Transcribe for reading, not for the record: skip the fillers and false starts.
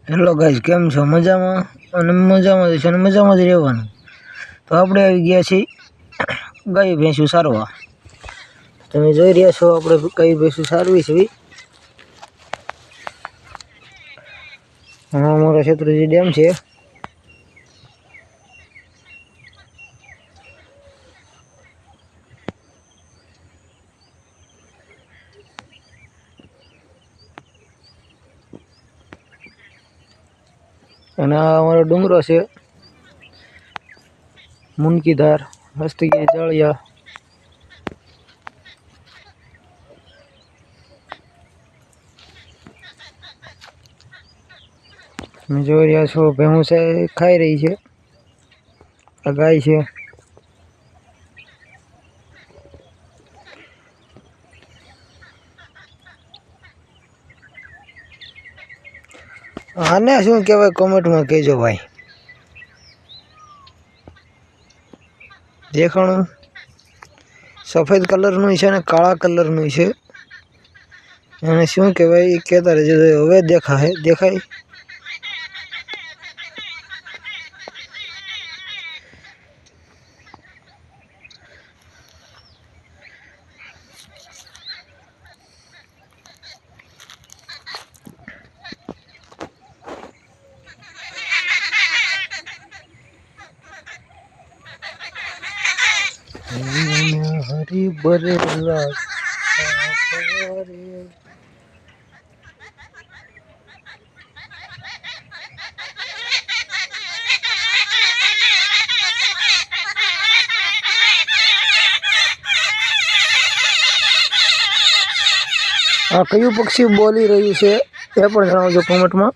Hello guys, કેમ છો? મજામાં? અને મજામાં જ છે અને મજામાં જ રહેવાનું. તો આપણે આવી ગયા છીએ ગાય ભેંસું સારવા. તમે જોઈ રહ્યા છો આપણે ગાય ભેંસું સારવી છે. હા, અમારો શેત્રુંજી ડેમ છે. અને આ અમારો ડુંગરો છે, મુનકીધાર, હસ્તગીરી, તળિયા. તમે જોઈ રહ્યા છો ભેંસ ખાઈ રહી છે. આ ગાય છે. આને શું કહેવાય કોમેન્ટમાં કહેજો ભાઈ. દેખાણું સફેદ કલરનું છે ને કાળા કલરનું છે. એને શું કહેવાય એ કહેતા રહેજો. હવે દેખાય. હરી બરેલા આ કયું પક્ષી બોલી રહ્યું છે એ પણ જણાવજો કોમેન્ટમાં.